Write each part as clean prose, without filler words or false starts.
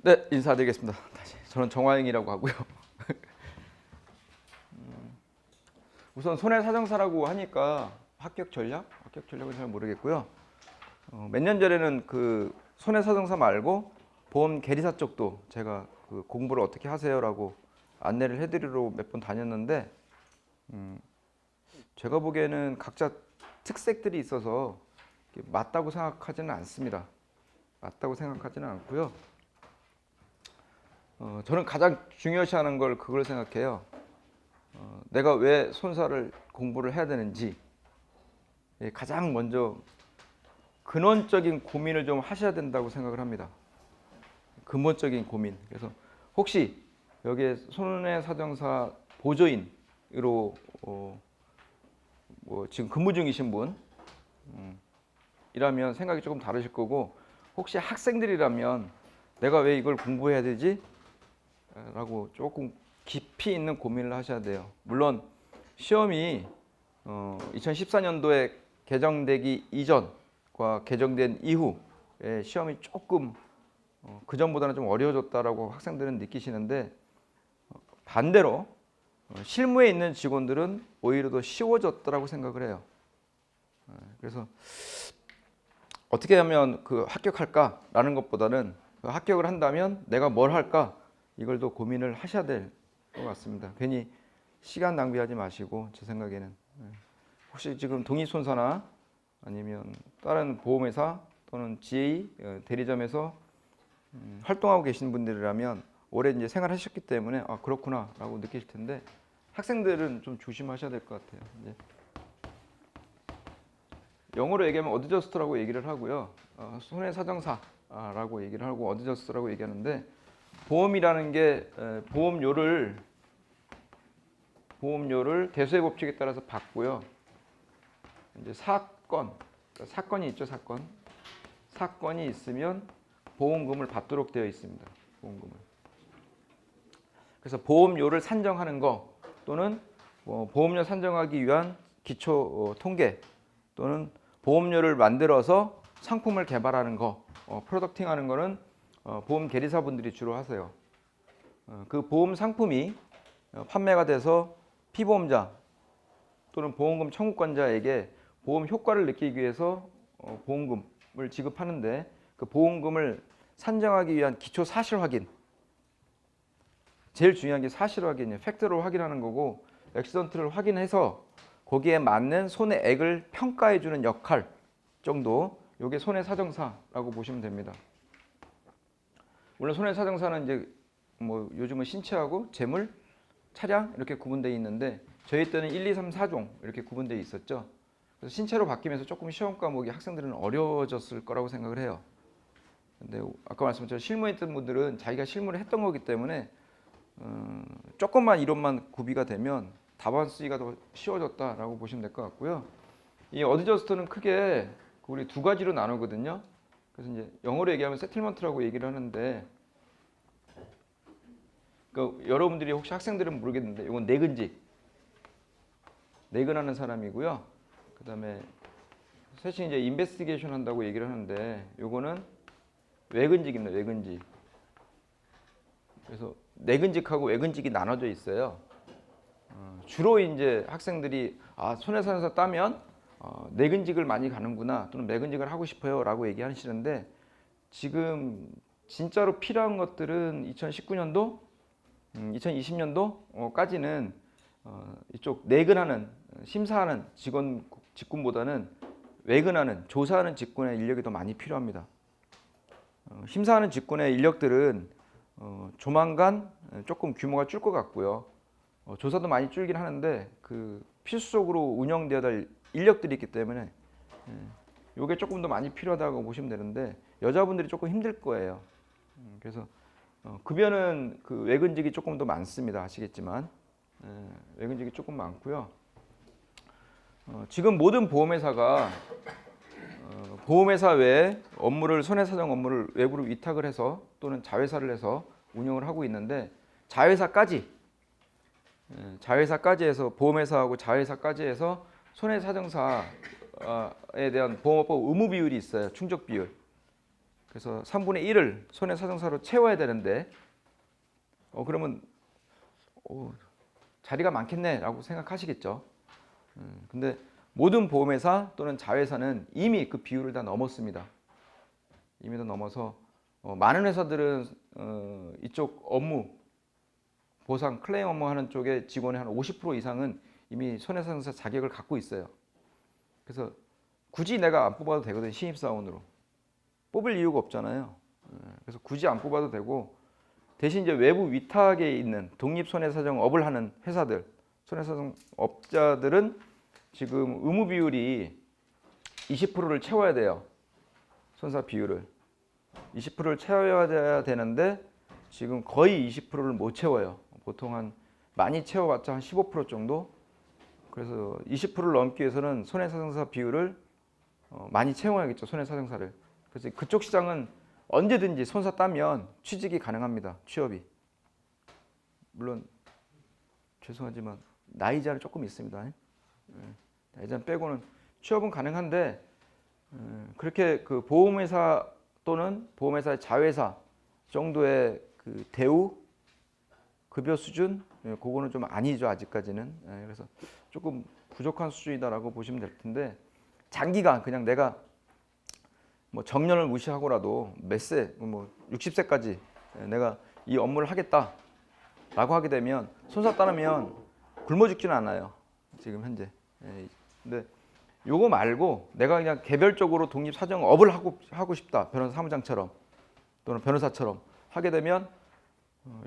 네, 인사드리겠습니다. 다시 저는 정화영이라고 하고요. 우선 손해사정사라고 하니까 합격 전략은 잘 모르겠고요. 몇 년 전에는 그 손해사정사 말고 보험 계리사 쪽도 제가 그 공부를 어떻게 하세요라고 안내를 해드리러 몇 번 다녔는데 제가 보기에는 각자 특색들이 있어서 맞다고 생각하지는 않습니다. 맞다고 생각하지는 않고요. 저는 가장 중요시하는 걸 그걸 생각해요. 내가 왜 손사를 공부를 해야 되는지 가장 먼저 근원적인 고민을 좀 하셔야 된다고 생각을 합니다. 근본적인 고민. 그래서 혹시 여기에 손해사정사 보조인으로 뭐 지금 근무 중이신 분 이라면 생각이 조금 다르실 거고, 혹시 학생들이라면 내가 왜 이걸 공부해야 되지? 라고 조금 깊이 있는 고민을 하셔야 돼요. 물론 시험이 2014년도에 개정되기 이전과 개정된 이후에 시험이 조금 그 전보다는 좀 어려워졌다라고 학생들은 느끼시는데, 반대로 실무에 있는 직원들은 오히려 더 쉬워졌다라고 생각을 해요. 그래서 어떻게 하면 그 합격할까라는 것보다는 그 합격을 한다면 내가 뭘 할까, 이걸 더 고민을 하셔야 될 것 같습니다. 괜히 시간 낭비하지 마시고, 제 생각에는 혹시 지금 동일손사나 아니면 다른 보험회사 또는 GA 대리점에서 활동하고 계신 분들이라면 오래 이제 생활하셨기 때문에 아 그렇구나라고 느끼실 텐데, 학생들은 좀 조심하셔야 될 것 같아요. 이제 영어로 얘기하면 어드저스트라고 얘기를 하고요. 손해사정사라고 얘기를 하고 어드저스트라고 얘기하는데, 보험이라는 게 보험료를 대수의 법칙에 따라서 받고요. 이제 사건이 있죠, 사건이 있으면 보험금을 받도록 되어 있습니다. 보험금을. 그래서 보험료를 산정하는 거 또는 보험료 산정하기 위한 기초 통계 또는 보험료를 만들어서 상품을 개발하는 거, 프로덕팅하는 거는 보험 계리사분들이 주로 하세요. 그 보험 상품이 판매가 돼서 피보험자 또는 보험금 청구권자에게 보험 효과를 느끼기 위해서 보험금을 지급하는데, 그 보험금을 산정하기 위한 기초 사실 확인, 제일 중요한 게 사실 확인이에요. 팩트를 확인하는 거고, 액시던트를 확인해서 거기에 맞는 손해액을 평가해 주는 역할 정도, 이게 손해사정사라고 보시면 됩니다. 물론 손해사정사는 이제 뭐 요즘은 신체하고 재물, 차량 이렇게 구분되어 있는데, 저희 때는 1, 2, 3, 4종 이렇게 구분되어 있었죠. 그래서 신체로 바뀌면서 조금 시험 과목이 학생들은 어려워졌을 거라고 생각을 해요. 근데 아까 말씀드린 실무에 있던 분들은 자기가 실무를 했던 거기 때문에 조금만 이론만 구비가 되면 답안 쓰기가 더 쉬워졌다라고 보시면 될 것 같고요. 이 어드저스트는 크게 우리 두 가지로 나누거든요. 그래서 이제 영어로 얘기하면 세틀먼트라고 얘기를 하는데, 그러니까 여러분들이 혹시 학생들은 모르겠는데 이건 내근하는 사람이고요. 그다음에 셋이 이제 인베스티게이션 한다고 얘기를 하는데, 요거는 외근직입니다. 외근직. 그래서 내근직하고 외근직이 나눠져 있어요. 주로 이제 학생들이 손해사정사 따면 내근직을 많이 가는구나 또는 외근직을 하고 싶어요라고 얘기하시는데, 지금 진짜로 필요한 것들은 2019년도, 2020년도까지는 이쪽 내근하는 심사하는 직군보다는 외근하는 조사하는 직군의 인력이 더 많이 필요합니다. 심사하는 직군의 인력들은 조만간 조금 규모가 줄 것 같고요. 조사도 많이 줄긴 하는데 그 필수적으로 운영되어야 될 인력들이 있기 때문에 이게 조금 더 많이 필요하다고 보시면 되는데, 여자분들이 조금 힘들 거예요. 그래서 급여는 그 외근직이 조금 더 많습니다. 아시겠지만 외근직이 조금 많고요. 지금 모든 보험회사가 보험회사 외에 업무를, 손해사정 업무를 외부로 위탁을 해서 또는 자회사를 해서 운영을 하고 있는데, 자회사까지 해서 보험회사하고 자회사까지 해서 손해사정사에 대한 보험업법 의무 비율이 있어요. 충족 비율. 그래서 3분의 1을 손해사정사로 채워야 되는데 그러면 자리가 많겠네라고 생각하시겠죠. 근데 모든 보험회사 또는 자회사는 이미 그 비율을 다 넘었습니다. 이미 다 넘어서 많은 회사들은 이쪽 업무 보상 클레임 업무 하는 쪽에 직원의 한 50% 이상은 이미 손해사정사 자격을 갖고 있어요. 그래서 굳이 내가 안 뽑아도 되거든. 신입사원으로 뽑을 이유가 없잖아요. 그래서 굳이 안 뽑아도 되고, 대신 이제 외부 위탁에 있는 독립 손해사정업을 하는 회사들, 손해사정업자들은 지금 의무 비율이 20%를 채워야 돼요. 손사 비율을 20%를 채워야 되는데 지금 거의 20%를 못 채워요. 보통 한 많이 채워봤자 한 15% 정도. 그래서 20%를 넘기 위해서는 손해사정사 비율을 많이 채워야겠죠. 손해사정사를. 그래서 그쪽 시장은 언제든지 손사 따면 취직이 가능합니다. 취업이. 물론 죄송하지만 나이자는 조금 있습니다. 나이자는 빼고는 취업은 가능한데, 그렇게 그 보험회사 또는 보험회사의 자회사 정도의 그 대우, 급여 수준, 그거는 좀 아니죠, 아직까지는. 그래서 조금 부족한 수준이다라고 보시면 될 텐데, 장기간 그냥 내가 뭐 정년을 무시하고라도 몇 세, 뭐 60세까지 내가 이 업무를 하겠다라고 하게 되면 손사 따르면 굶어 죽지는 않아요, 지금 현재. 근데 요거 말고 내가 그냥 개별적으로 독립 사정업을 하고 싶다, 변호사 사무장처럼 또는 변호사처럼 하게 되면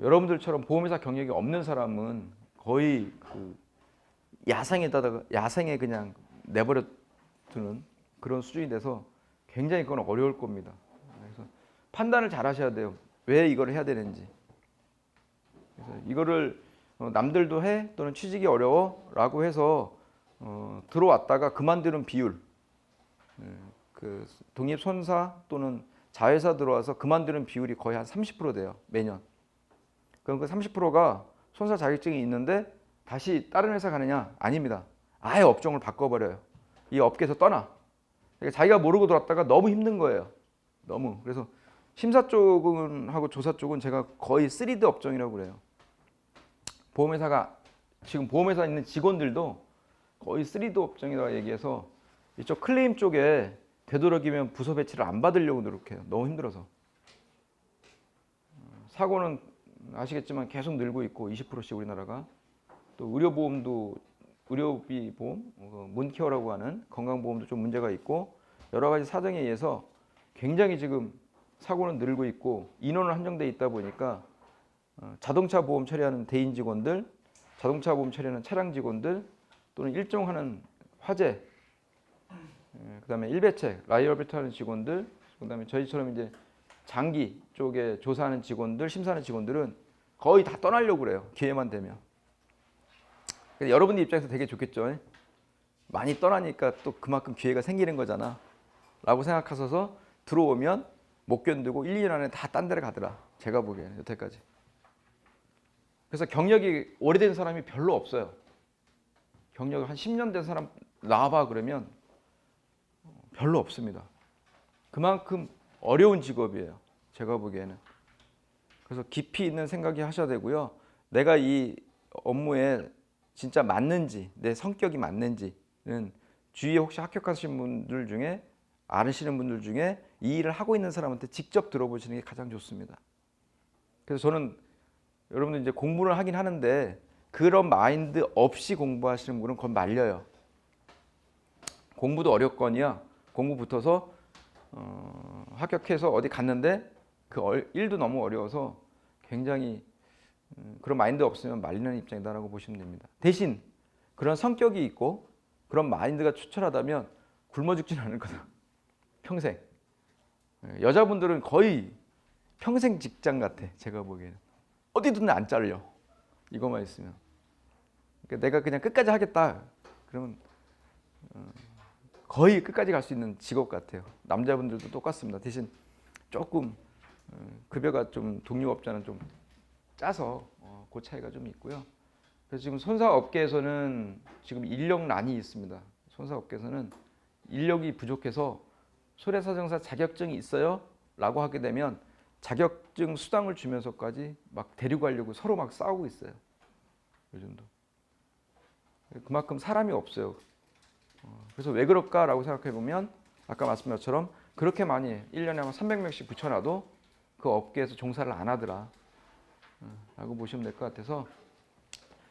여러분들처럼 보험회사 경력이 없는 사람은 거의 그 야생에 그냥 내버려 두는 그런 수준이 돼서 굉장히 그건 어려울 겁니다. 그래서 판단을 잘 하셔야 돼요. 왜 이걸 해야 되는지. 그래서 이거를 남들도 해 또는 취직이 어려워라고 해서 들어왔다가 그만두는 비율, 그 독립 손사 또는 자회사 들어와서 그만두는 비율이 거의 한 30% 돼요, 매년. 그럼 그 30%가 손사 자격증이 있는데 다시 다른 회사 가느냐? 아닙니다. 아예 업종을 바꿔버려요. 이 업계에서 떠나. 그러니까 자기가 모르고 들어왔다가 너무 힘든 거예요. 너무. 그래서 심사 쪽은 하고 조사 쪽은 제가 거의 3D 업종이라고 그래요. 보험회사가 지금 보험회사 있는 직원들도 거의 3D 업종이라고 얘기해서 이쪽 클레임 쪽에 되도록이면 부서 배치를 안 받으려고 노력해요. 너무 힘들어서. 사고는 아시겠지만 계속 늘고 있고 20%씩 우리나라가. 또 의료보험도 의료비 보험, 문케어라고 하는 건강보험도 좀 문제가 있고 여러 가지 사정에 의해서 굉장히 지금 사고는 늘고 있고 인원은 한정돼 있다 보니까 자동차 보험 처리하는 대인 직원들, 자동차 보험 처리하는 차량 직원들 또는 일종하는 화재, 그다음에 일배책, 라이어비트 하는 직원들, 그다음에 저희처럼 이제 장기 쪽에 조사하는 직원들, 심사하는 직원들은 거의 다 떠나려고 그래요. 기회만 되면. 여러분들 입장에서 되게 좋겠죠. 많이 떠나니까 또 그만큼 기회가 생기는 거잖아 라고 생각하셔서 들어오면 못 견디고 1, 2년 안에 다 딴 데를 가더라. 제가 보기에는 여태까지. 그래서 경력이 오래된 사람이 별로 없어요. 경력이 한 10년 된 사람 나와봐 그러면 별로 없습니다. 그만큼 어려운 직업이에요, 제가 보기에는. 그래서 깊이 있는 생각이 하셔야 되고요. 내가 이 업무에 진짜 맞는지, 내 성격이 맞는지는 주위에 혹시 합격하신 분들 중에, 아시는 분들 중에 이 일을 하고 있는 사람한테 직접 들어보시는 게 가장 좋습니다. 그래서 저는 여러분들 이제 공부를 하긴 하는데 그런 마인드 없이 공부하시는 분은 그건 말려요. 공부도 어렵거니와 공부 붙어서 합격해서 어디 갔는데 그 일도 너무 어려워서 굉장히 그런 마인드 없으면 말리는 입장이다라고 보시면 됩니다. 대신 그런 성격이 있고 그런 마인드가 추천하다면 굶어 죽지는 않을 거다. 평생. 여자분들은 거의 평생 직장 같아, 제가 보기에는. 어디든 안 잘려, 이거만 있으면. 그러니까 내가 그냥 끝까지 하겠다 그러면 거의 끝까지 갈 수 있는 직업 같아요. 남자분들도 똑같습니다. 대신 조금 급여가 좀 독립업자는 좀 짜서 그 차이가 좀 있고요. 그래서 지금 손사업계에서는 지금 인력난이 있습니다. 손사업계에서는 인력이 부족해서 손해사정사 자격증이 있어요. 라고 하게 되면 자격증 수당을 주면서까지 막 데리고 가려고 서로 막 싸우고 있어요. 요즘도. 그만큼 사람이 없어요. 그래서 왜 그럴까라고 생각해 보면 아까 말씀드린 것처럼 그렇게 많이 1년에 한 300명씩 붙여놔도 그 업계에서 종사를 안 하더라 라고 보시면 될 것 같아서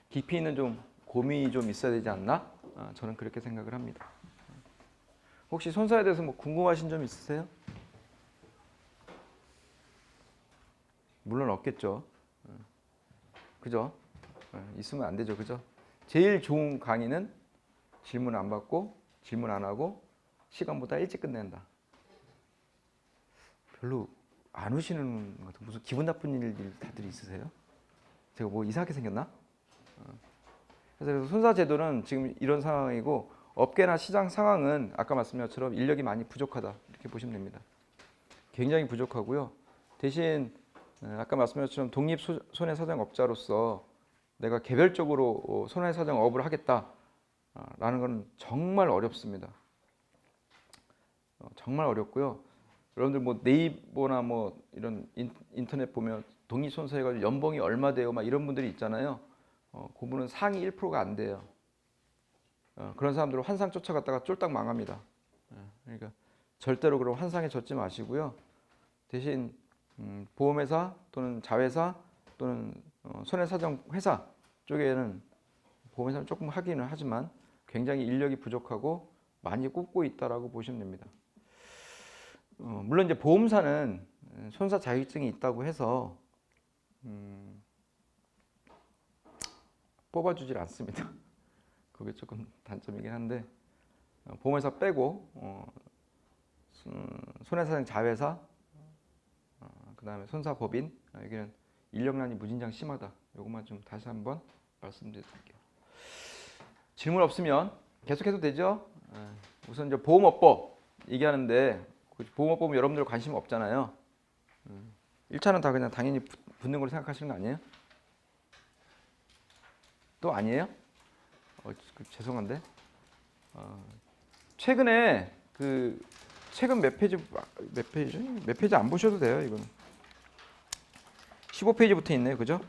깊이 있는 좀 고민이 좀 있어야 되지 않나? 저는 그렇게 생각을 합니다. 혹시 손사에 대해서 뭐 궁금하신 점 있으세요? 물론 없겠죠. 그죠? 있으면 안 되죠. 그죠? 제일 좋은 강의는 질문 안 받고 질문 안 하고 시간보다 일찍 끝낸다. 별로 안 오시는 것 같아요. 무슨 기분 나쁜 일들이 다들 있으세요? 제가 뭐 이상하게 생겼나? 그래서 손사 제도는 지금 이런 상황이고 업계나 시장 상황은 아까 말씀드린 것처럼 인력이 많이 부족하다 이렇게 보시면 됩니다. 굉장히 부족하고요. 대신 아까 말씀드린 것처럼 독립 손해사정업자로서 내가 개별적으로 손해사정업을 하겠다라는 건 정말 어렵습니다. 정말 어렵고요. 여러분들 뭐 네이버나 뭐 이런 인터넷 보면 독립 손해해가지고 연봉이 얼마 돼요? 막 이런 분들이 있잖아요. 그분은 상위 1%가 안 돼요. 그런 사람들은 환상 쫓아갔다가 쫄딱 망합니다. 그러니까 절대로 그런 환상에 젖지 마시고요. 대신 보험회사 또는 자회사 또는 손해사정회사 쪽에는 보험회사는 조금 하기는 하지만 굉장히 인력이 부족하고 많이 꼽고 있다라고 보시면 됩니다. 물론 이제 보험사는 손사 자격증이 있다고 해서 뽑아주질 않습니다. 그게 조금 단점이긴 한데 보험회사 빼고 손해사정 자회사 그 다음에 손사법인 여기는 인력난이 무진장 심하다. 이것만 좀 다시 한번 말씀드릴게요. 질문 없으면 계속해도 되죠? 우선 이제 보험업법 얘기하는데 보험업법은 여러분들 관심 없잖아요. 1차는 다 그냥 당연히 붙는 걸로 생각하시는 거 아니에요? 또 아니에요? 죄송한데 최근에 최근 몇 페이지 안 보셔도 돼요. 이거는 15페이지부터 있네요. 그죠?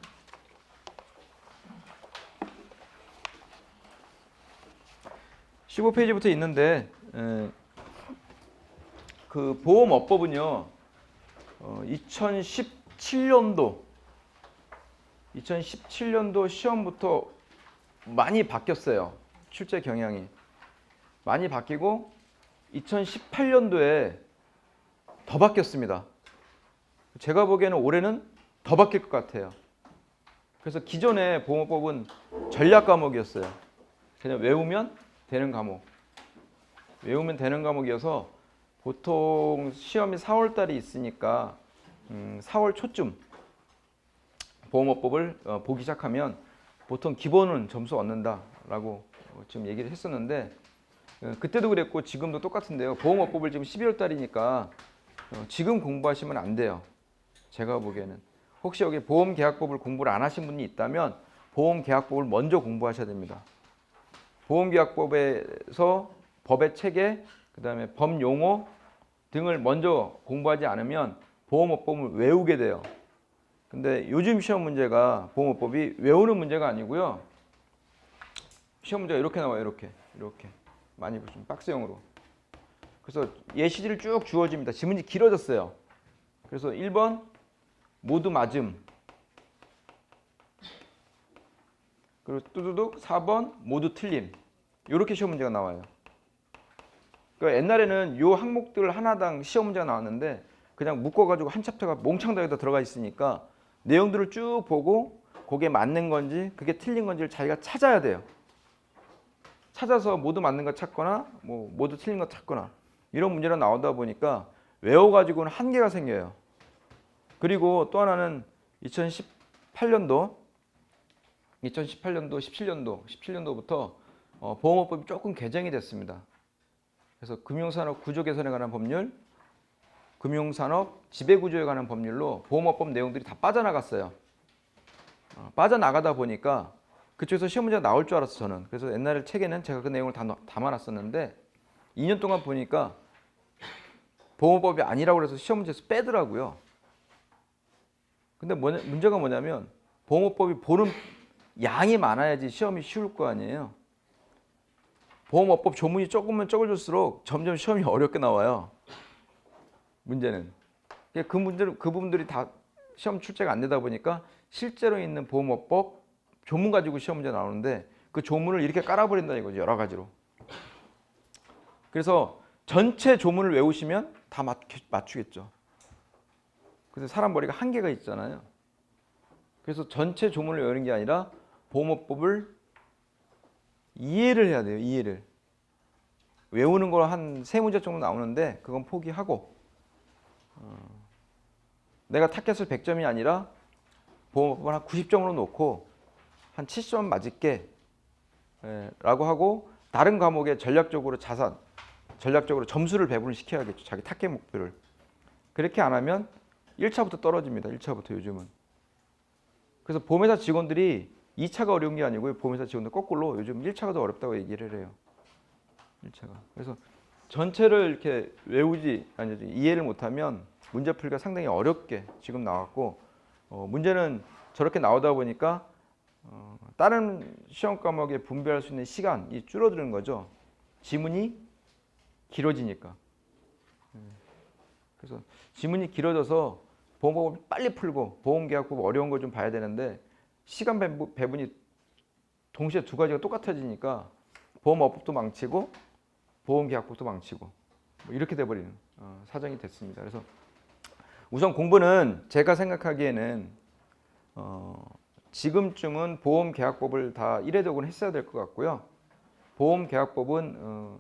(15페이지부터) 있는데 그 보험업법은요 2017년도 시험부터 많이 바뀌었어요. 출제 경향이 많이 바뀌고 2018년도에 더 바뀌었습니다. 제가 보기에는 올해는 더 바뀔 것 같아요. 그래서 기존의 보험업법은 전략 과목이었어요. 그냥 외우면 되는 과목. 외우면 되는 과목이어서 보통 시험이 4월 달에 있으니까 4월 초쯤 보험업법을 보기 시작하면 보통 기본은 점수 얻는다라고 지금 얘기를 했었는데 그때도 그랬고 지금도 똑같은데요. 보험업법을 지금 12월 달이니까 지금 공부하시면 안 돼요. 제가 보기에는 혹시 여기 보험계약법을 공부를 안 하신 분이 있다면 보험계약법을 먼저 공부하셔야 됩니다. 보험계약법에서 법의 체계, 그 다음에 법용어 등을 먼저 공부하지 않으면 보험업법을 외우게 돼요. 근데 요즘 시험 문제가 보험업법이 외우는 문제가 아니고요. 시험 문제가 이렇게 나와요. 이렇게 많이 보시면 박스형으로. 그래서 예시지를 쭉 주어집니다. 지문이 길어졌어요. 그래서 1번 모두 맞음. 그리고 뚜두둑 4번 모두 틀림. 이렇게 시험 문제가 나와요. 그러니까 옛날에는 요 항목들 하나당 시험 문제가 나왔는데 그냥 묶어가지고 한 챕터가 몽창 다 여기다 들어가 있으니까 내용들을 쭉 보고 그게 맞는 건지 그게 틀린 건지를 자기가 찾아야 돼요. 찾아서 모두 맞는 거 찾거나 뭐 모두 틀린 거 찾거나 이런 문제가 나오다 보니까 외워가지고는 한계가 생겨요. 그리고 또 하나는 2018년도, 17년도부터 보험업법이 조금 개정이 됐습니다. 그래서 금융산업 구조 개선에 관한 법률, 금융산업 지배구조에 관한 법률로 보험업법 내용들이 다 빠져나갔어요. 빠져나가다 보니까 그쪽에서 시험 문제가 나올 줄 알았어 저는. 그래서 옛날에 책에는 제가 그 내용을 다 담아놨었는데 2년 동안 보니까 보험법이 아니라고 해서 시험 문제에서 빼더라고요. 근데 문제가 뭐냐면 보험업법이 보는 양이 많아야지 시험이 쉬울 거 아니에요. 보험업법 조문이 조금만 적어질수록 점점 시험이 어렵게 나와요. 문제는. 그 부분들이 다 시험 출제가 안 되다 보니까 실제로 있는 보험업법 조문 가지고 시험 문제 나오는데 그 조문을 이렇게 깔아버린다 이거죠. 여러 가지로. 그래서 전체 조문을 외우시면 다 맞추겠죠. 그래서 사람 머리가 한계가 있잖아요. 그래서 전체 조문을 외우는 게 아니라 보험업법을 이해를 해야 돼요. 이해를. 외우는 거 한 3문제 정도 나오는데 그건 포기하고 내가 타겟을 100점이 아니라 보험업법을 한 90점으로 놓고 한 70점 맞을게 라고 하고 다른 과목에 전략적으로 점수를 배분을 시켜야겠죠. 자기 타겟 목표를. 그렇게 안 하면 1차부터 떨어집니다. 1차부터 요즘은. 그래서 보험회사 직원들이 2차가 어려운 게 아니고요. 보험회사 직원들 거꾸로 요즘 1차가 더 어렵다고 얘기를 해요. 1차가. 그래서 전체를 이렇게 이해를 못하면 문제 풀기가 상당히 어렵게 지금 나왔고 문제는 저렇게 나오다 보니까 다른 시험 과목에 분배할 수 있는 시간이 줄어드는 거죠. 지문이 길어지니까. 그래서 지문이 길어져서 보험법을 빨리 풀고 보험계약법 어려운 거 좀 봐야 되는데 시간 배분이 동시에 두 가지가 똑같아지니까 보험업법도 망치고 보험계약법도 망치고 뭐 이렇게 돼버리는 사정이 됐습니다. 그래서 우선 공부는 제가 생각하기에는 지금쯤은 보험계약법을 다 일회적으로 했어야 될 것 같고요. 보험계약법은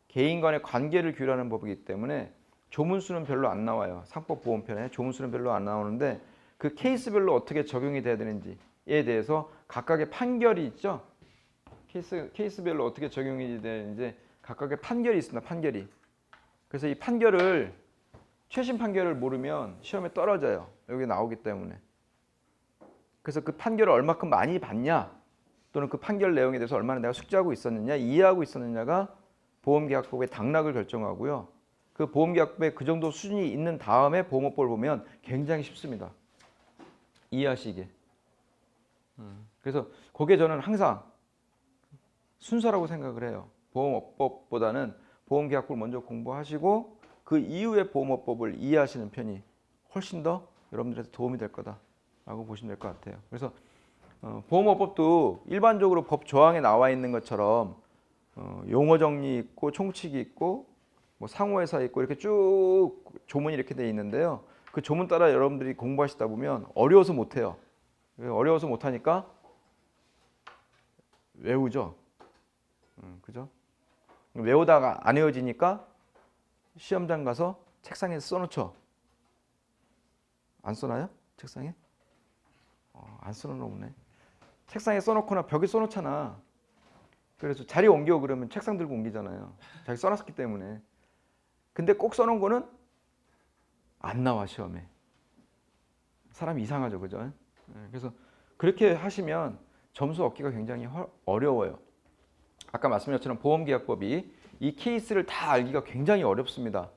개인 간의 관계를 규율하는 법이기 때문에 조문수는 별로 안 나와요. 상법보험편에 조문수는 별로 안 나오는데 그 케이스별로 어떻게 적용이 돼야 되는지에 대해서 각각의 판결이 있죠. 케이스별로 어떻게 적용이 되는지 각각의 판결이 있습니다. 판결이. 그래서 이 판결을 최신 판결을 모르면 시험에 떨어져요. 여기 나오기 때문에. 그래서 그 판결을 얼마큼 많이 봤냐 또는 그 판결 내용에 대해서 얼마나 내가 숙지하고 있었느냐 이해하고 있었느냐가 보험계약법의 당락을 결정하고요. 그 보험계약법에 그 정도 수준이 있는 다음에 보험업법을 보면 굉장히 쉽습니다. 이해하시기에. 그래서 그게 저는 항상 순서라고 생각을 해요. 보험업법보다는 보험계약법을 먼저 공부하시고 그 이후에 보험업법을 이해하시는 편이 훨씬 더 여러분들한테 도움이 될 거다라고 보시면 될 것 같아요. 그래서 보험업법도 일반적으로 법 조항에 나와 있는 것처럼 용어 정리 있고 총칙이 있고 뭐 상호회사 있고 이렇게 쭉 조문이 이렇게 돼 있는데요. 그 조문 따라 여러분들이 공부하시다 보면 어려워서 못해요. 어려워서 못하니까 외우죠. 그죠? 외우다가 안 외워지니까 시험장 가서 책상에 써놓죠. 안 써놔요? 책상에? 안 써놓나 보네. 책상에 써놓거나 벽에 써놓잖아. 그래서 자리 옮겨 그러면 책상 들고 옮기잖아요. 자기 써놨기 때문에. 근데 꼭 써놓은 거는 안 나와 시험에. 사람이 이상하죠, 그죠? 그래서 그렇게 하시면 점수 얻기가 굉장히 어려워요. 아까 말씀드린 것처럼 보험계약법이 이 케이스를 다 알기가 굉장히 어렵습니다.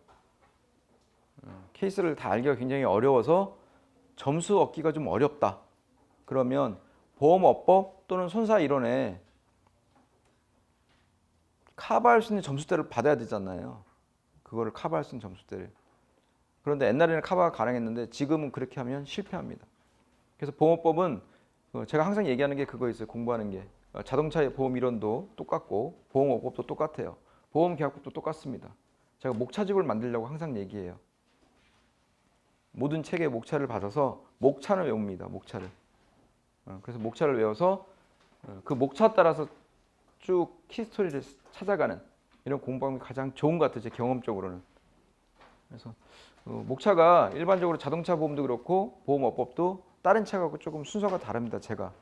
케이스를 다 알기가 굉장히 어려워서 점수 얻기가 좀 어렵다. 그러면 보험업법 또는 손사이론에 커버할 수 있는 점수대를 받아야 되잖아요. 그거를 커버할 수 있는 점수대를. 그런데 옛날에는 커버가 가능했는데 지금은 그렇게 하면 실패합니다. 그래서 보험업법은 제가 항상 얘기하는 게 그거 있어요. 공부하는 게. 자동차의 보험 이론도 똑같고 보험업법도 똑같아요. 보험계약법도 똑같습니다. 제가 목차집을 만들려고 항상 얘기해요. 모든 책에 목차를 받아서 목차를 외웁니다. 목차를. 그래서 목차를 외워서 그 목차 따라서 쭉 키스토리를 찾아가는 이런 공부하는 게 가장 좋은 것 같아요. 제 경험적으로는. 그래서 목차가 일반적으로 자동차 보험도 그렇고 보험업법도 다른 책하고 조금 순서가 다릅니다. 제가.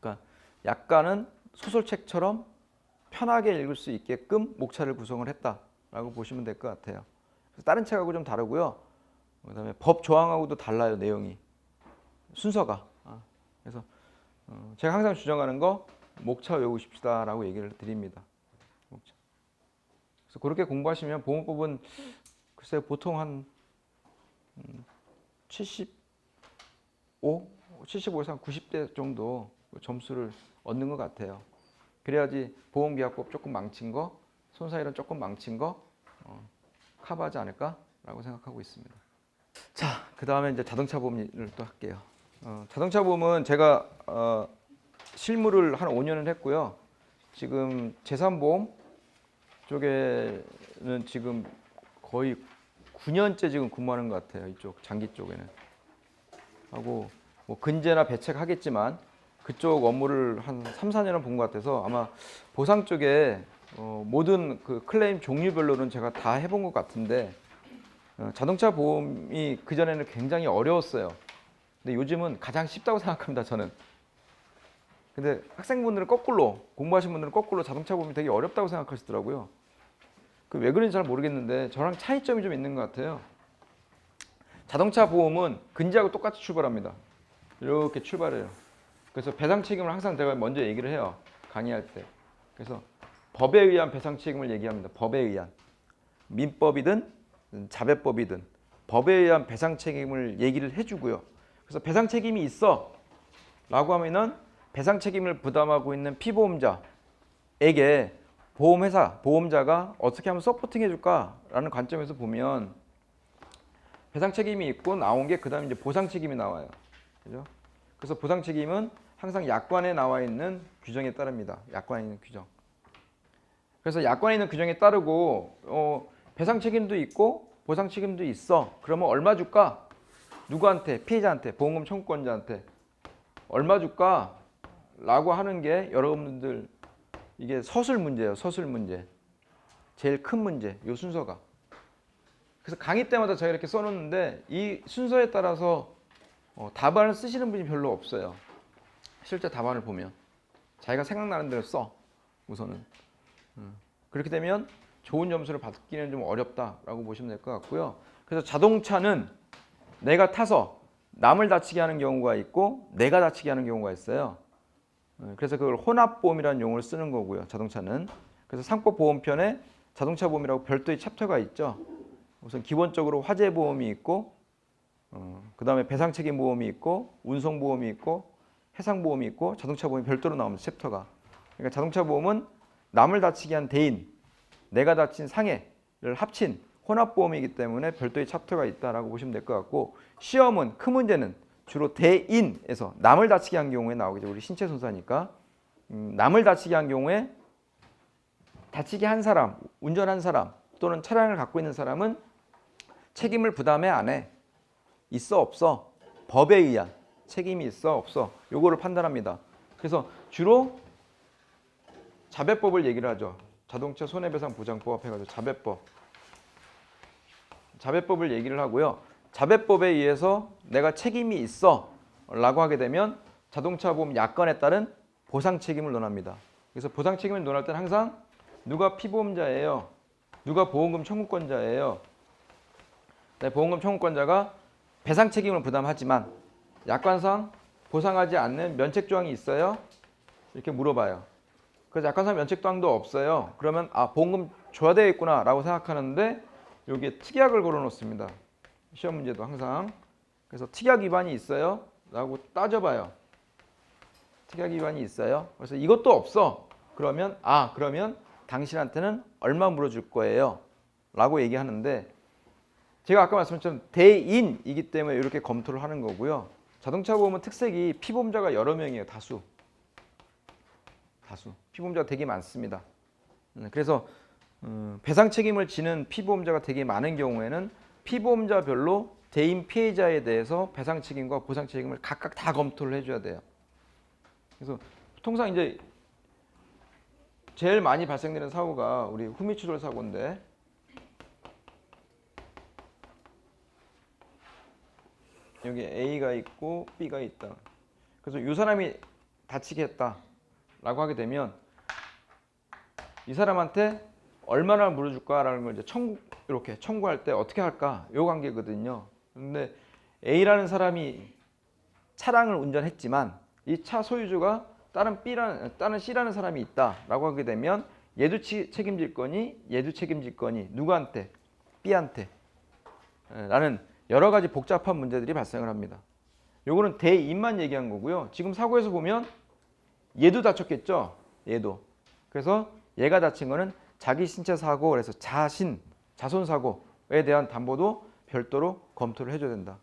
그러니까 약간은 소설책처럼 편하게 읽을 수 있게끔 목차를 구성을 했다라고 보시면 될 것 같아요. 그래서 다른 책하고 좀 다르고요. 그다음에 법 조항하고도 달라요. 내용이. 순서가. 그래서 제가 항상 주장하는 거 목차 외우십시다라고 얘기를 드립니다. 목차. 그래서 그렇게 공부하시면 보험법은 글쎄요, 보통 한 75, 75에서 한 90대 정도 점수를 얻는 것 같아요. 그래야지 보험계약법 조금 망친 거, 손사일은 조금 망친 거 커버하지 않을까라고 생각하고 있습니다. 자, 그 다음에 이제 자동차 보험을 또 할게요. 자동차 보험은 제가 실무를 한 5년을 했고요. 지금 재산보험 쪽에는 지금 거의 9년째 지금 근무하는 것 같아요. 이쪽 장기 쪽에는 하고 뭐 근제나 배책 하겠지만 그쪽 업무를 한 3, 4년은 본 것 같아서 아마 보상 쪽에 모든 그 클레임 종류별로는 제가 다 해본 것 같은데 자동차 보험이 그전에는 굉장히 어려웠어요. 근데 요즘은 가장 쉽다고 생각합니다, 저는. 근데 학생분들은 거꾸로, 공부하신 분들은 거꾸로 자동차 보험이 되게 어렵다고 생각하시더라고요. 그 왜 그런지 잘 모르겠는데 저랑 차이점이 좀 있는 것 같아요. 자동차 보험은 근지하고 똑같이 출발합니다. 이렇게 출발해요. 그래서 배상 책임을 항상 제가 먼저 얘기를 해요, 강의할 때. 그래서 법에 의한 배상 책임을 얘기합니다. 법에 의한. 민법이든 자배법이든 법에 의한 배상 책임을 얘기를 해주고요. 그래서 배상 책임이 있어 라고 하면은 배상 책임을 부담하고 있는 피보험자에게 보험회사, 보험자가 어떻게 하면 서포팅 해줄까라는 관점에서 보면 배상 책임이 있고 나온 게 그 다음에 이제 보상 책임이 나와요. 그죠? 그래서 보상 책임은 항상 약관에 나와 있는 규정에 따릅니다. 약관에 있는 규정. 그래서 약관에 있는 규정에 따르고 배상 책임도 있고 보상 책임도 있어. 그러면 얼마 줄까? 누구한테? 피해자한테, 보험금 청구권자한테 얼마 줄까? 라고 하는 게 여러분들 이게 서술 문제예요. 서술 문제. 제일 큰 문제. 요 순서가. 그래서 강의 때마다 제가 이렇게 써놓는데 이 순서에 따라서 답안을 쓰시는 분이 별로 없어요. 실제 답안을 보면 자기가 생각나는 대로 써. 우선은. 그렇게 되면 좋은 점수를 받기는 좀 어렵다라고 보시면 될 것 같고요. 그래서 자동차는 내가 타서 남을 다치게 하는 경우가 있고 내가 다치게 하는 경우가 있어요. 그래서 그걸 혼합보험이라는 용어를 쓰는 거고요. 자동차는. 그래서 상법보험편에 자동차 보험이라고 별도의 챕터가 있죠. 우선 기본적으로 화재보험이 있고 그 다음에 배상책임보험이 있고 운송보험이 있고 해상보험이 있고 자동차 보험이 별도로 나옵니다. 챕터가. 그러니까 자동차 보험은 남을 다치게 한 대인, 내가 다친 상해를 합친 혼합보험이기 때문에 별도의 챕터가 있다라고 보시면 될 것 같고 시험은 큰 문제는 주로 대인에서 남을 다치게 한 경우에 나오겠죠. 우리 신체 손상이니까 남을 다치게 한 경우에 다치게 한 사람, 운전한 사람 또는 차량을 갖고 있는 사람은 책임을 부담해 안 해? 있어 없어? 법에 의한 책임이 있어 없어? 요거를 판단합니다. 그래서 주로 자배법을 얘기를 하죠. 자동차 손해배상 보장법 해가지고 자배법을 얘기를 하고요. 자배법에 의해서 내가 책임이 있어 라고 하게 되면 자동차 보험 약관에 따른 보상 책임을 논합니다. 그래서 보상 책임을 논할 때는 항상 누가 피보험자예요? 누가 보험금 청구권자예요? 네, 보험금 청구권자가 배상 책임을 부담하지만 약관상 보상하지 않는 면책조항이 있어요? 이렇게 물어봐요. 그래서 약관상 면책조항도 없어요. 그러면 보험금 줘야 되겠구나 라고 생각하는데 여기에 특약을 걸어 놓습니다. 시험 문제도 항상. 그래서 특약 위반이 있어요? 라고 따져봐요. 특약 위반이 있어요? 그래서 이것도 없어. 그러면 그러면 당신한테는 얼마 물어줄 거예요? 라고 얘기하는데 제가 아까 말씀드렸던 대인이기 때문에 이렇게 검토를 하는 거고요. 자동차 보험은 특색이 피보험자가 여러 명이에요. 다수. 피보험자가 되게 많습니다. 그래서 배상 책임을 지는 피보험자가 되게 많은 경우에는 피보험자별로 대인 피해자에 대해서 배상 책임과 보상 책임을 각각 다 검토를 해줘야 돼요. 그래서 통상 이제 제일 많이 발생되는 사고가 우리 후미추돌 사고인데 여기 A가 있고 B가 있다. 그래서 이 사람이 다치게 했다라고 하게 되면 이 사람한테 얼마나 물어줄까라는 걸 이제 이렇게 청구할 때 어떻게 할까? 요 관계거든요. 근데 A라는 사람이 차량을 운전했지만 이 차 소유주가 다른 C라는 사람이 있다라고 하게 되면 얘도 책임질 거니 얘도 책임질 거니 누구한테? B한테. 라는 여러 가지 복잡한 문제들이 발생을 합니다. 요거는 대인만 얘기한 거고요. 지금 사고에서 보면 얘도 다쳤겠죠. 얘도. 그래서 얘가 다친 거는 자기 신체 사고, 그래서 자손 사고에 대한 담보도 별도로 검토를 해줘야 된다.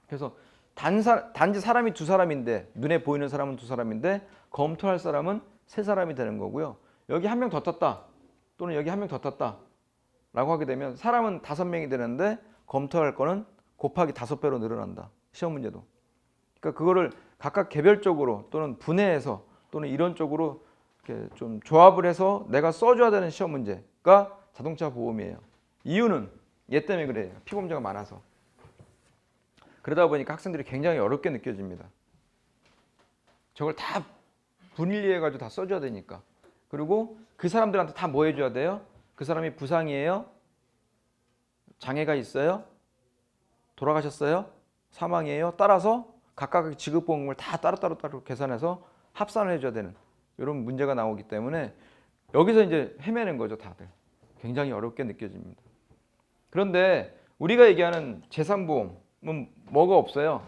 그래서 단지 사람이 두 사람인데, 눈에 보이는 사람은 두 사람인데 검토할 사람은 세 사람이 되는 거고요. 여기 한 명 더 떴다, 또는 여기 한 명 더 떴다 라고 하게 되면 사람은 5명이 되는데 검토할 거는 곱하기 5배로 늘어난다. 시험 문제도. 그러니까 그거를 각각 개별적으로 또는 분해해서 또는 이런 쪽으로 이렇게 좀 조합을 해서 내가 써줘야 되는 시험 문제가 자동차 보험이에요. 이유는 얘 때문에 그래요. 피보험자가 많아서. 그러다 보니까 학생들이 굉장히 어렵게 느껴집니다. 저걸 다 분리해가지고 다 써줘야 되니까. 그리고 그 사람들한테 다 뭐 해줘야 돼요? 그 사람이 부상이에요? 장애가 있어요? 돌아가셨어요? 사망이에요? 따라서 각각 지급보험을 다 따로 계산해서 합산을 해줘야 되는 이런 문제가 나오기 때문에 여기서 이제 헤매는 거죠, 다들. 굉장히 어렵게 느껴집니다. 그런데 우리가 얘기하는 재산보험은 뭐가 없어요?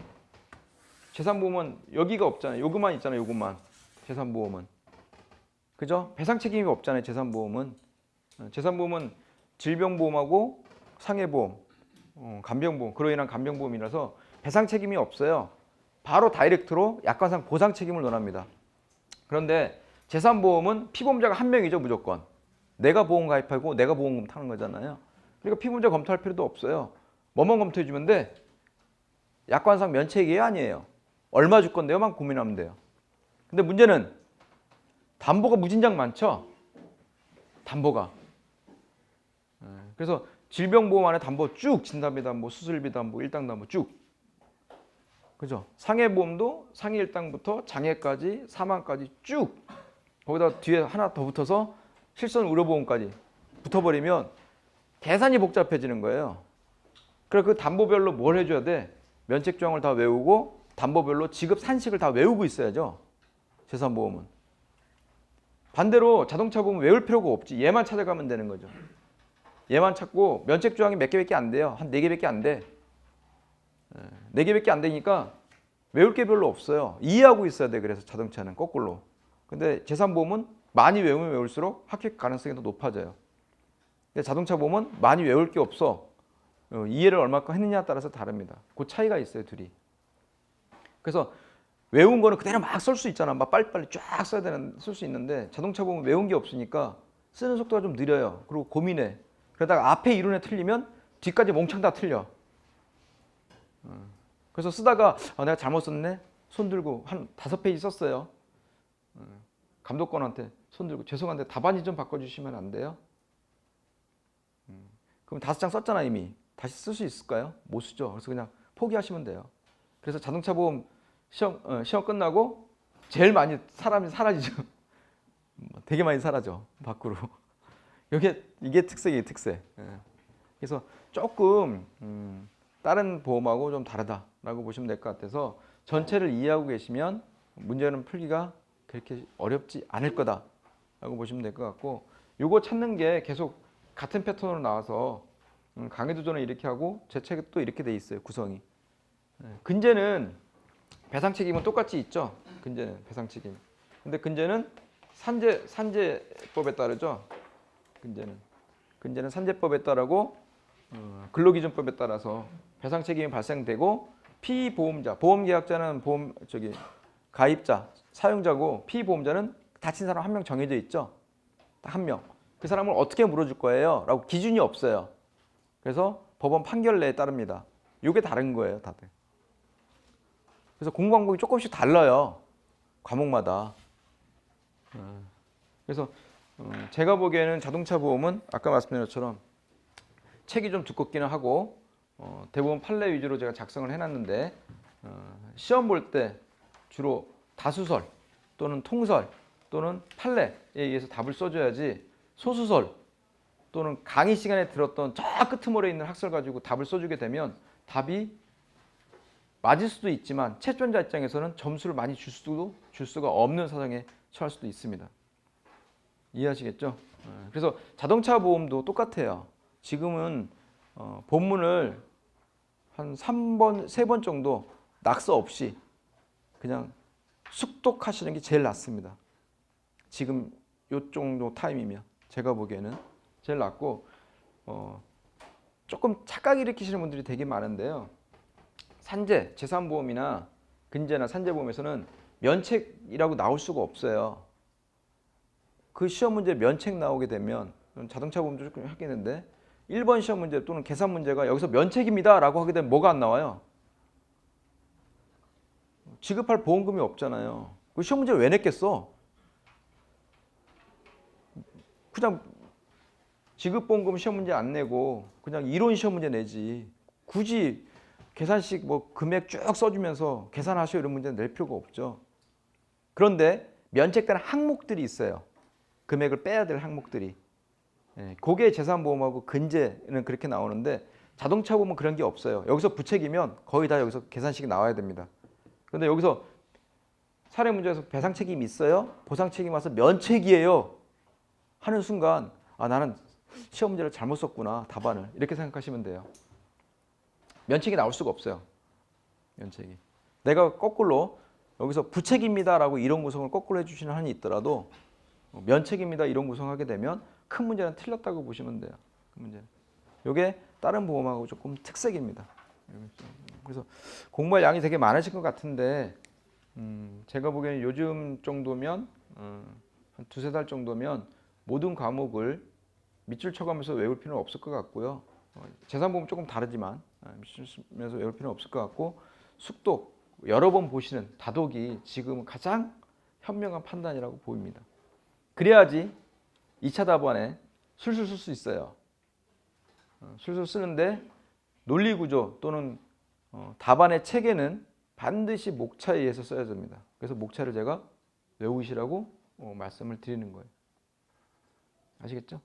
재산보험은 여기가 없잖아요. 요것만 있잖아요, 요것만. 재산보험은. 그죠? 배상 책임이 없잖아요, 재산보험은. 재산보험은 질병보험하고 상해보험, 간병보험, 그로 인한 간병보험이라서 배상 책임이 없어요. 바로 다이렉트로 약관상 보상 책임을 논합니다. 그런데 재산보험은 피보험자가 한 명이죠, 무조건. 내가 보험 가입하고 내가 보험금 타는 거잖아요. 그러니까 피보험자 검토할 필요도 없어요. 뭐만 검토해 주면 돼? 약관상 면책이에요, 아니에요? 얼마 줄 건데요만 고민하면 돼요. 근데 문제는 담보가 무진장 많죠? 담보가. 그래서 질병보험 안에 담보 쭉, 진단비 담보, 수술비 담보, 일당 담보 쭉. 그죠? 상해보험도 상해 1당부터 장애까지, 사망까지 쭉. 거기다 뒤에 하나 더 붙어서 실손 의료보험까지 붙어버리면 계산이 복잡해지는 거예요. 그래서 그 담보별로 뭘 해줘야 돼? 면책조항을 다 외우고 담보별로 지급 산식을 다 외우고 있어야죠. 재산보험은. 반대로 자동차보험은 외울 필요가 없지. 얘만 찾아가면 되는 거죠. 얘만 찾고 면책조항이 몇 개밖에 안 돼요. 한 4개밖에 안 돼. 4개밖에 안 되니까 외울 게 별로 없어요. 이해하고 있어야 돼. 그래서 자동차는 거꾸로. 근데 재산보험은 많이 외우면 외울수록 합격 가능성이 더 높아져요. 근데 자동차 보험은 많이 외울 게 없어. 이해를 얼마큼 했느냐에 따라서 다릅니다. 그 차이가 있어요, 둘이. 그래서 외운 거는 그대로 막 쓸 수 있잖아. 막 빨리빨리 쫙 쓸 수 있는데 자동차 보면 외운 게 없으니까 쓰는 속도가 좀 느려요. 그리고 고민해. 그러다가 앞에 이론에 틀리면 뒤까지 몽창 다 틀려. 그래서 쓰다가 내가 잘못 썼네. 손 들고 한 5페이지 썼어요. 감독관한테 손 들고 죄송한데 답안지 좀 바꿔주시면 안 돼요? 그럼 5장 썼잖아 이미. 다시 쓸 수 있을까요? 못 쓰죠. 그래서 그냥 포기하시면 돼요. 그래서 자동차 보험 시험 끝나고 제일 많이 사람이 사라지죠. 되게 많이 사라져 밖으로. 이게 특색이에요, 특색. 그래서 조금 다른 보험하고 좀 다르다라고 보시면 될 것 같아서 전체를 이해하고 계시면 문제는 풀기가 그렇게 어렵지 않을 거다라고 보시면 될 것 같고, 요거 찾는 게 계속 같은 패턴으로 나와서 강의도전을 이렇게 하고 제 책도 이렇게 돼 있어요, 구성이. 근제는 배상 책임은 똑같이 있죠. 근제는 배상 책임. 근데 근제는 산재법에 따르죠. 근제는 산재법에 따르고 근로기준법에 따라서 배상 책임이 발생되고, 피보험자, 보험계약자는 가입자, 사용자고 피보험자는 다친 사람 한 명 정해져 있죠. 딱 한 명. 그 사람을 어떻게 물어줄 거예요? 라고 기준이 없어요. 그래서 법원 판결 내에 따릅니다. 이게 다른 거예요, 다들. 그래서 공부 방법이 조금씩 달라요. 과목마다. 그래서 제가 보기에는 자동차 보험은 아까 말씀드린 것처럼 책이 좀 두껍기는 하고 대부분 판례 위주로 제가 작성을 해놨는데 시험 볼 때 주로 다수설 또는 통설 또는 판례에 의해서 답을 써줘야지, 소수설 또는 강의 시간에 들었던 저 끄트머리에 있는 학설 가지고 답을 써주게 되면 답이 맞을 수도 있지만 채점자 입장에서는 점수를 많이 줄 수가 없는 사정에 처할 수도 있습니다. 이해하시겠죠? 그래서 자동차 보험도 똑같아요. 지금은 본문을 한 3번, 3번 정도 낙서 없이 그냥 숙독하시는 게 제일 낫습니다. 지금 요 정도 타임이면 제가 보기에는 제일 낫고 조금 착각 일으키시는 분들이 되게 많은데요. 산재, 재산보험이나 근재나 산재보험에서는 면책이라고 나올 수가 없어요. 그 시험 문제 면책 나오게 되면 자동차 보험도 조금 하겠는데 1번 시험 문제 또는 계산 문제가 여기서 면책입니다 라고 하게 되면 뭐가 안 나와요? 지급할 보험금이 없잖아요. 그 시험 문제를 왜 냈겠어? 그냥 지급보험금 시험 문제 안 내고 그냥 이론 시험 문제 내지. 굳이 계산식 뭐 금액 쭉 써주면서 계산하셔 이런 문제는 낼 필요가 없죠. 그런데 면책되는 항목들이 있어요. 금액을 빼야 될 항목들이. 그게 재산보험하고 근제는 그렇게 나오는데 자동차 보험은 그런 게 없어요. 여기서 부책이면 거의 다 여기서 계산식이 나와야 됩니다. 그런데 여기서 사례 문제에서 배상 책임이 있어요? 보상 책임 와서 면책이에요. 하는 순간 나는 시험 문제를 잘못 썼구나 답안을 이렇게 생각하시면 돼요. 면책이 나올 수가 없어요. 면책이. 내가 거꾸로 여기서 부책입니다라고 이론 구성을 거꾸로 해주시는 한이 있더라도 면책입니다 이론 구성하게 되면 큰 문제는 틀렸다고 보시면 돼요. 큰 문제는. 이게 다른 보험하고 조금 특색입니다. 그래서 공부할 양이 되게 많으실 것 같은데 제가 보기에는 요즘 정도면 한 2-3달 정도면 모든 과목을 밑줄 쳐가면서 외울 필요는 없을 것 같고요. 재산보험 조금 다르지만 밑줄 치면서 외울 필요는 없을 것 같고 숙독 여러 번 보시는 다독이 지금 가장 현명한 판단이라고 보입니다. 그래야지 2차 답안에 술술 쓸 수 있어요. 술술 쓰는데 논리구조 또는 답안의 체계는 반드시 목차에 의해서 써야 됩니다. 그래서 목차를 제가 외우시라고 말씀을 드리는 거예요. 아시겠죠?